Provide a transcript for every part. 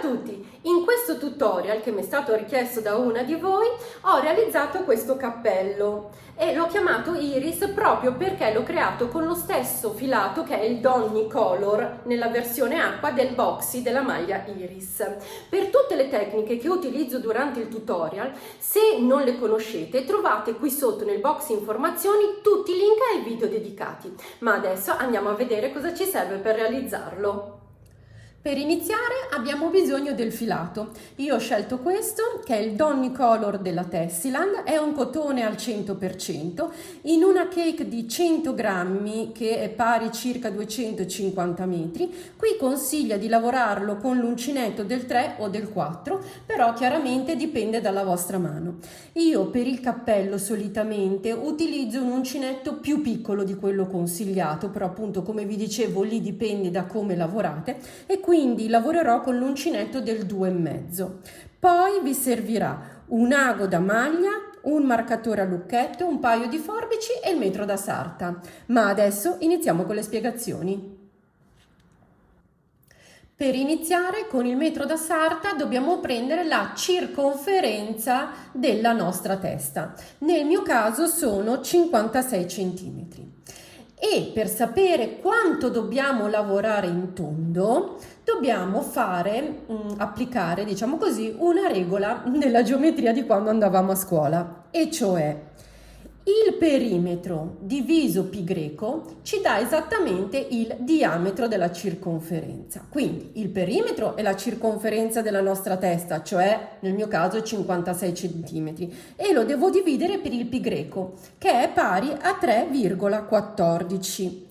tutti! In questo tutorial che mi è stato richiesto da una di voi ho realizzato questo cappello e l'ho chiamato Iris proprio perché l'ho creato con lo stesso filato che è il Donny Color nella versione acqua del boxy della maglia Iris. Per tutte le tecniche che utilizzo durante il tutorial, se non le conoscete, trovate qui sotto nel box informazioni tutti i link ai video dedicati. Ma adesso andiamo a vedere cosa ci serve per realizzarlo. Per iniziare abbiamo bisogno del filato. Io ho scelto questo che è il Donny Color della Tessiland, è un cotone al 100% in una cake di 100 grammi che è pari circa 250 metri. Qui consiglia di lavorarlo con l'uncinetto del 3 o del 4, però chiaramente dipende dalla vostra mano. Io per il cappello solitamente utilizzo un uncinetto più piccolo di quello consigliato, però appunto come vi dicevo lì dipende da come lavorate e quindi lavorerò con l'uncinetto del 2,5. Poi vi servirà un ago da maglia, un marcatore a lucchetto, un paio di forbici e il metro da sarta. Ma adesso iniziamo con le spiegazioni. Per iniziare con il metro da sarta dobbiamo prendere la circonferenza della nostra testa. Nel mio caso sono 56 centimetri. E per sapere quanto dobbiamo lavorare in tondo dobbiamo applicare, diciamo così, una regola nella geometria di quando andavamo a scuola, e cioè il perimetro diviso pi greco ci dà esattamente il diametro della circonferenza. Quindi il perimetro è la circonferenza della nostra testa, cioè nel mio caso 56 cm, e lo devo dividere per il pi greco, che è pari a 3,14.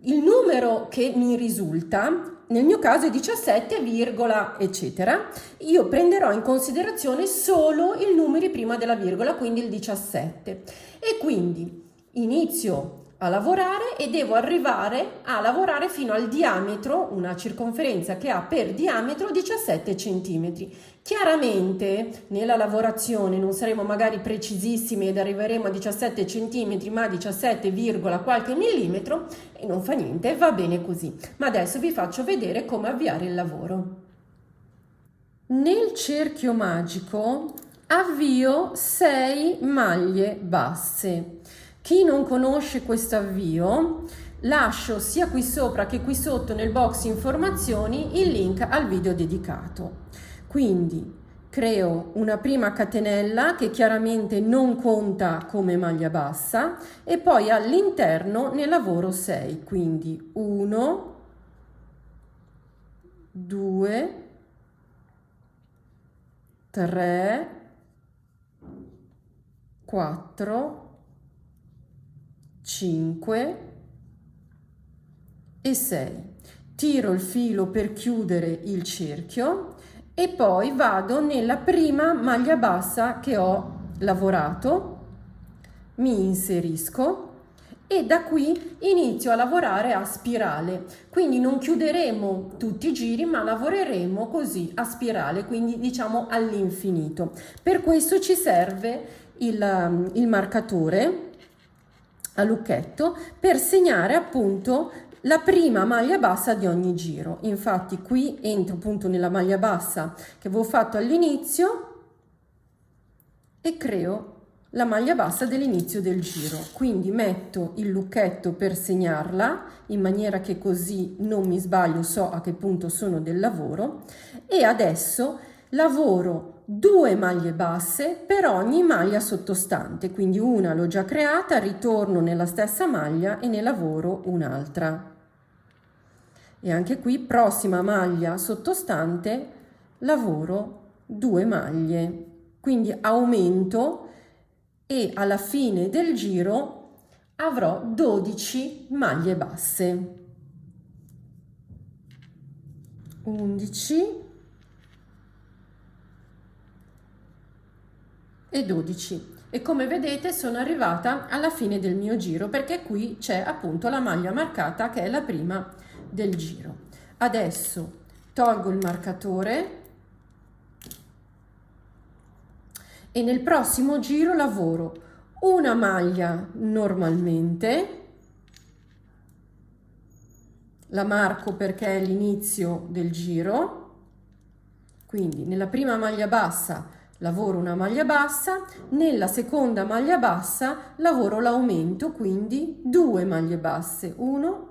Il numero che mi risulta nel mio caso è 17, eccetera. Io prenderò in considerazione solo i numeri prima della virgola, quindi il 17. E quindi inizio a lavorare e devo arrivare a lavorare fino al diametro, una circonferenza che ha per diametro 17 cm. Chiaramente nella lavorazione non saremo magari precisissimi ed arriveremo a 17 cm, ma 17, qualche millimetro, e non fa niente, va bene così. Ma adesso vi faccio vedere come avviare il lavoro. Nel cerchio magico avvio 6 maglie basse. Chi non conosce questo avvio, lascio sia qui sopra che qui sotto nel box informazioni il link al video dedicato. Quindi creo una prima catenella che chiaramente non conta come maglia bassa e poi all'interno ne lavoro 6, quindi 1, 2, 3, 4, 5 e 6. Tiro il filo per chiudere il cerchio e poi vado nella prima maglia bassa che ho lavorato, mi inserisco e da qui inizio a lavorare a spirale. Quindi non chiuderemo tutti i giri, ma lavoreremo così a spirale, quindi diciamo all'infinito. Per questo ci serve il marcatore a lucchetto per segnare appunto la prima maglia bassa di ogni giro. Infatti qui entro appunto nella maglia bassa che avevo fatto all'inizio e creo la maglia bassa dell'inizio del giro, quindi metto il lucchetto per segnarla in maniera che così non mi sbaglio, so a che punto sono del lavoro, e adesso lavoro 2 maglie basse per ogni maglia sottostante, quindi una l'ho già creata, ritorno nella stessa maglia e ne lavoro un'altra. E anche qui, prossima maglia sottostante, lavoro 2 maglie, quindi aumento e alla fine del giro avrò 12 maglie basse. 11 e 12, e come vedete sono arrivata alla fine del mio giro perché qui c'è appunto la maglia marcata che è la prima del giro. Adesso tolgo il marcatore e nel prossimo giro lavoro una maglia normalmente, la marco perché è l'inizio del giro, Quindi nella prima maglia bassa lavoro una maglia bassa, nella seconda maglia bassa lavoro l'aumento, quindi 2 maglie basse, 1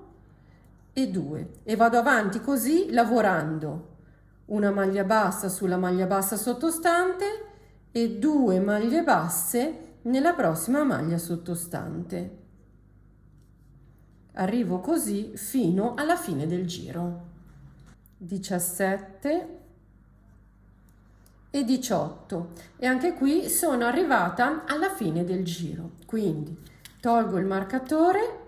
e 2, e vado avanti così lavorando una maglia bassa sulla maglia bassa sottostante e 2 maglie basse nella prossima maglia sottostante. Arrivo così fino alla fine del giro. 17 e 18, e anche qui sono arrivata alla fine del giro, quindi tolgo il marcatore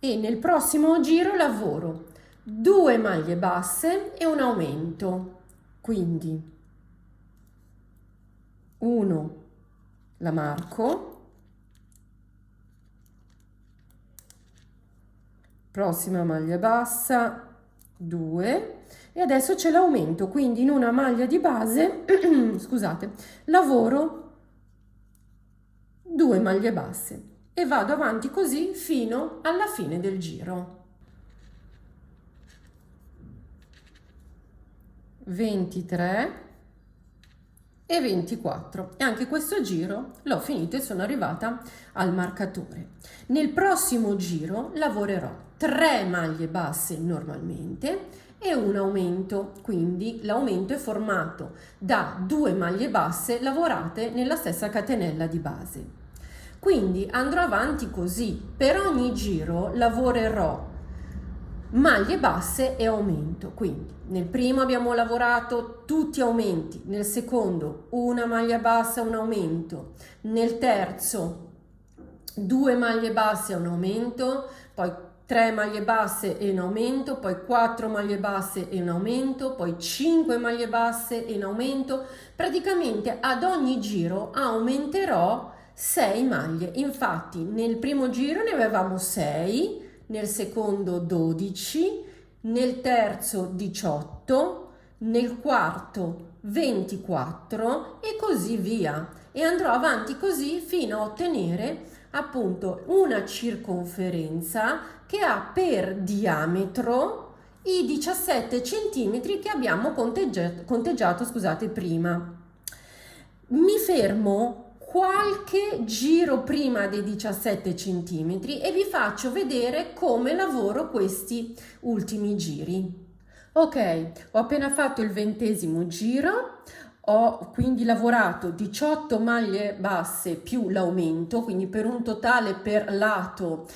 e nel prossimo giro lavoro 2 maglie basse e un aumento, quindi 1 la marco, prossima maglia bassa 2 e adesso c'è l'aumento, quindi in una maglia di base scusate, lavoro 2 maglie basse e vado avanti così fino alla fine del giro. 23 e 24, e anche questo giro l'ho finito e sono arrivata al marcatore. Nel prossimo giro lavorerò 3 maglie basse normalmente e un aumento, quindi l'aumento è formato da 2 maglie basse lavorate nella stessa catenella di base. Quindi andrò avanti così, per ogni giro lavorerò maglie basse e aumento, quindi nel primo abbiamo lavorato tutti aumenti, nel secondo una maglia bassa e un aumento, nel terzo 2 maglie basse e un aumento, poi 3 maglie basse e un aumento, poi 4 maglie basse e un aumento, poi 5 maglie basse e un aumento. Praticamente ad ogni giro aumenterò 6 maglie, infatti nel primo giro ne avevamo 6, nel secondo 12, nel terzo 18, nel quarto 24 e così via, e andrò avanti così fino a ottenere appunto una circonferenza che ha per diametro i 17 centimetri che abbiamo conteggiato, scusate, prima. Mi fermo qualche giro prima dei 17 centimetri e vi faccio vedere come lavoro questi ultimi giri. Ok, ho appena fatto il 20° giro, ho quindi lavorato 18 maglie basse più l'aumento, quindi per un totale per lato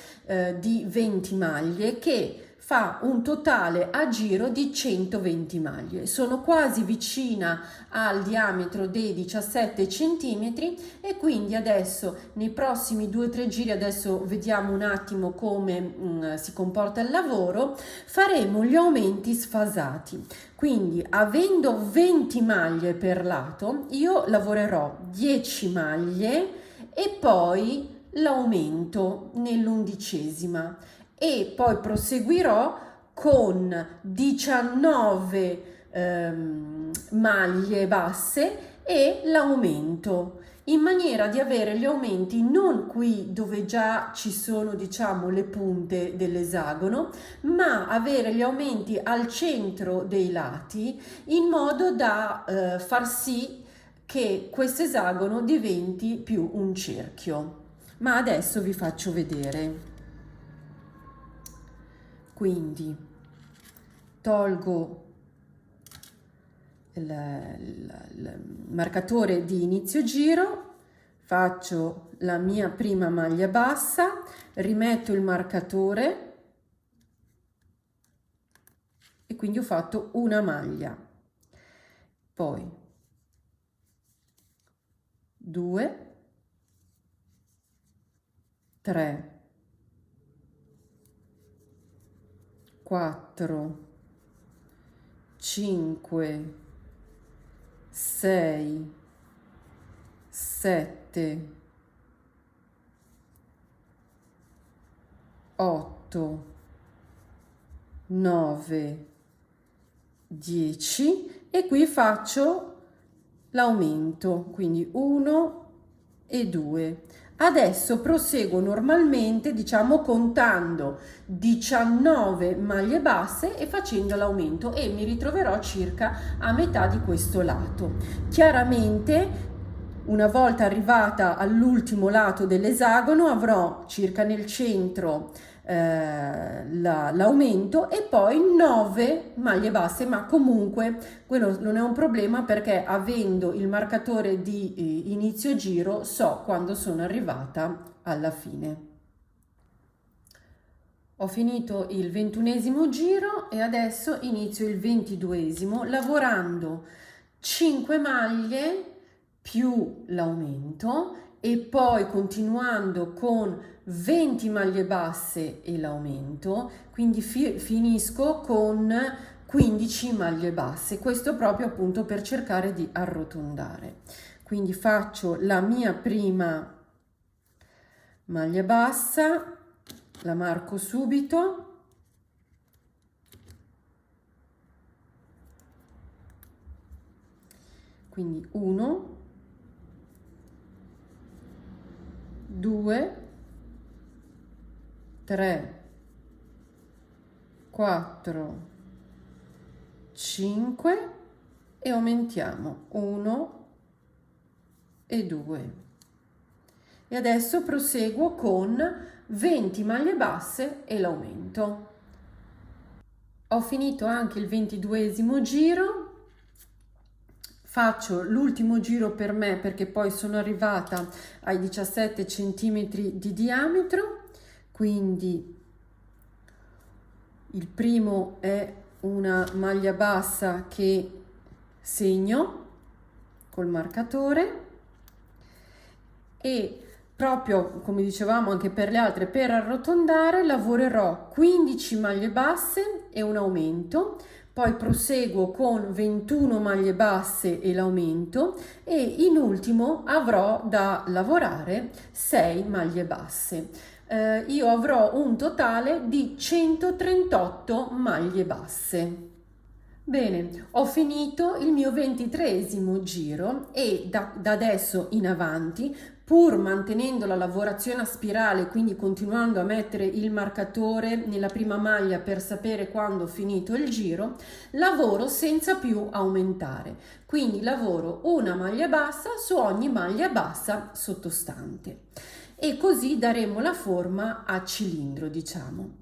di 20 maglie, che fa un totale a giro di 120 maglie. Sono quasi vicina al diametro dei 17 centimetri e quindi adesso nei prossimi 2-3 giri, adesso vediamo un attimo come si comporta il lavoro, faremo gli aumenti sfasati. Quindi avendo 20 maglie per lato io lavorerò 10 maglie e poi l'aumento nell'11ª e poi proseguirò con 19 maglie basse e l'aumento, in maniera di avere gli aumenti non qui dove già ci sono, diciamo, le punte dell'esagono, ma avere gli aumenti al centro dei lati, in modo da far sì che questo esagono diventi più un cerchio. Ma adesso vi faccio vedere. Quindi tolgo il marcatore di inizio giro, faccio la mia prima maglia bassa, rimetto il marcatore e quindi ho fatto una maglia, poi 2, 3, 4, 5, 6, 7, 8, 9, 10 e qui faccio l'aumento, quindi 1 e 2. Adesso proseguo normalmente, diciamo contando 19 maglie basse e facendo l'aumento, e mi ritroverò circa a metà di questo lato. Chiaramente, una volta arrivata all'ultimo lato dell'esagono, avrò circa nel centro l'aumento e poi 9 maglie basse, ma comunque quello non è un problema, perché avendo il marcatore di inizio giro so quando sono arrivata alla fine. Ho finito il 21esimo giro e adesso inizio il 22esimo lavorando 5 maglie più l'aumento e poi continuando con 20 maglie basse e l'aumento, quindi finisco con 15 maglie basse, questo proprio appunto per cercare di arrotondare. Quindi faccio la mia prima maglia bassa, la marco subito, quindi 1, 2, 3, 4, 5 e aumentiamo 1 e 2. E adesso proseguo con 20 maglie basse e l'aumento. Ho finito anche il 22esimo giro. Faccio l'ultimo giro per me, perché poi sono arrivata ai 17 centimetri di diametro, quindi il primo è una maglia bassa che segno col marcatore, e proprio come dicevamo anche per le altre, per arrotondare lavorerò 15 maglie basse e un aumento, poi proseguo con 21 maglie basse e l'aumento, e in ultimo avrò da lavorare 6 maglie basse. Io avrò un totale di 138 maglie basse. Bene, ho finito il mio 23esimo giro e da adesso in avanti, pur mantenendo la lavorazione a spirale, quindi continuando a mettere il marcatore nella prima maglia per sapere quando ho finito il giro, lavoro senza più aumentare. Quindi lavoro una maglia bassa su ogni maglia bassa sottostante. E così daremo la forma a cilindro, diciamo.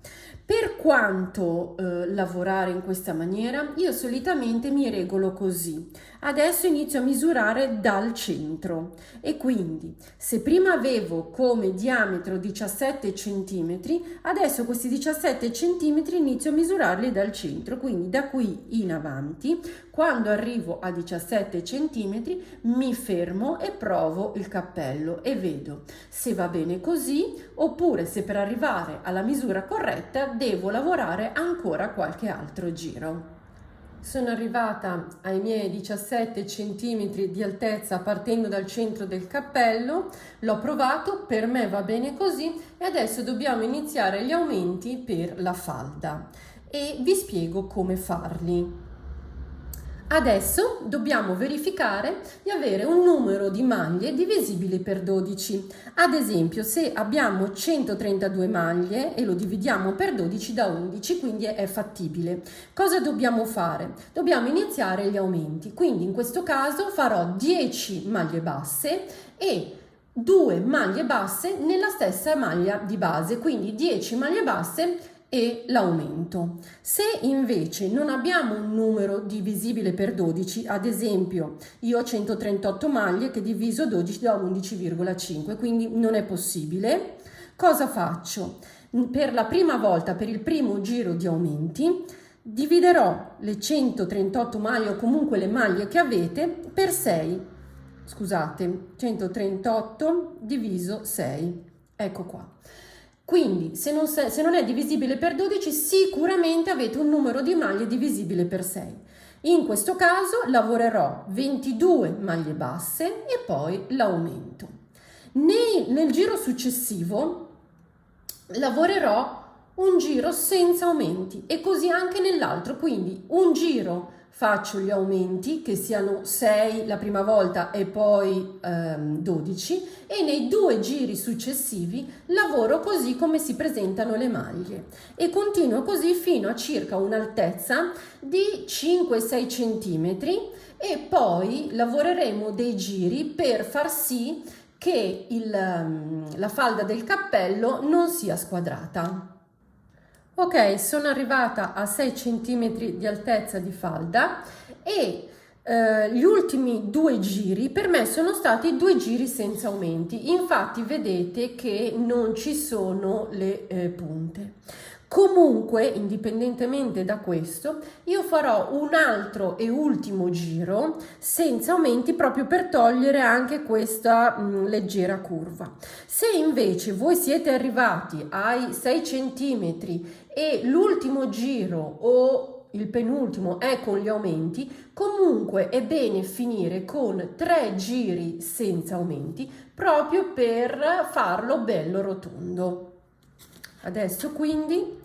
Per quanto lavorare in questa maniera, io solitamente mi regolo così. Adesso inizio a misurare dal centro, e quindi se prima avevo come diametro 17 cm, adesso questi 17 cm inizio a misurarli dal centro, quindi da qui in avanti, quando arrivo a 17 cm mi fermo e provo il cappello e vedo se va bene così, oppure se per arrivare alla misura corretta devo lavorare ancora qualche altro giro. Sono arrivata ai miei 17 cm di altezza partendo dal centro del cappello, l'ho provato, per me va bene così, e adesso dobbiamo iniziare gli aumenti per la falda e vi spiego come farli. Adesso dobbiamo verificare di avere un numero di maglie divisibile per 12. Ad esempio, se abbiamo 132 maglie e lo dividiamo per 12 da 11, quindi è fattibile. Cosa dobbiamo fare? Dobbiamo iniziare gli aumenti. Quindi in questo caso farò 10 maglie basse e 2 maglie basse nella stessa maglia di base, quindi 10 maglie basse e l'aumento. Se invece non abbiamo un numero divisibile per 12, ad esempio io ho 138 maglie che diviso 12 da 11,5, quindi non è possibile, cosa faccio? Per la prima volta, per il primo giro di aumenti, dividerò le 138 maglie o comunque le maglie che avete per 6. Scusate, 138 diviso 6, ecco qua. Quindi se non è divisibile per 12, sicuramente avete un numero di maglie divisibile per 6. In questo caso lavorerò 22 maglie basse e poi l'aumento. Nel giro successivo lavorerò un giro senza aumenti e così anche nell'altro, quindi un giro faccio gli aumenti, che siano 6 la prima volta e poi 12, e nei 2 giri successivi lavoro così come si presentano le maglie e continuo così fino a circa un'altezza di 5-6 centimetri, e poi lavoreremo dei giri per far sì che la falda del cappello non sia squadrata. Ok, sono arrivata a 6 cm di altezza di falda e gli ultimi 2 giri per me sono stati 2 giri senza aumenti, infatti vedete che non ci sono le punte. Comunque, indipendentemente da questo, io farò un altro e ultimo giro senza aumenti proprio per togliere anche questa leggera curva. Se invece voi siete arrivati ai 6 cm e l'ultimo giro o il penultimo è con gli aumenti, comunque è bene finire con 3 giri senza aumenti proprio per farlo bello rotondo. Adesso quindi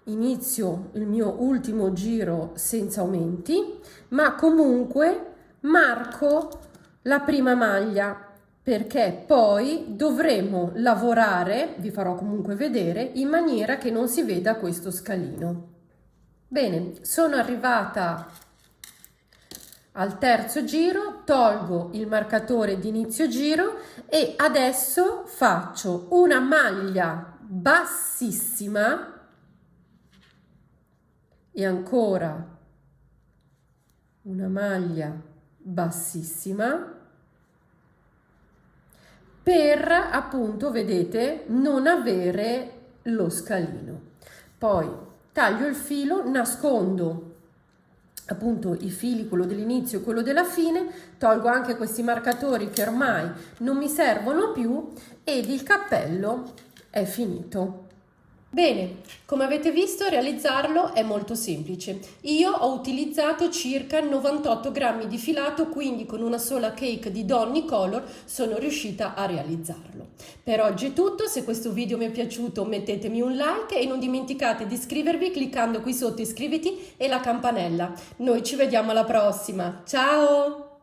inizio il mio ultimo giro senza aumenti, ma comunque marco la prima maglia, perché poi dovremo lavorare, vi farò comunque vedere, in maniera che non si veda questo scalino. Bene, sono arrivata al terzo giro, tolgo il marcatore di inizio giro e adesso faccio una maglia bassissima e ancora una maglia bassissima per, appunto, vedete, non avere lo scalino. Poi taglio il filo, nascondo appunto i fili, quello dell'inizio e quello della fine, tolgo anche questi marcatori che ormai non mi servono più ed il cappello è finito. Bene, come avete visto, realizzarlo è molto semplice. Io ho utilizzato circa 98 grammi di filato, quindi con una sola cake di Donny Color sono riuscita a realizzarlo. Per oggi è tutto, se questo video vi è piaciuto mettetemi un like e non dimenticate di iscrivervi cliccando qui sotto iscriviti e la campanella. Noi ci vediamo alla prossima, ciao!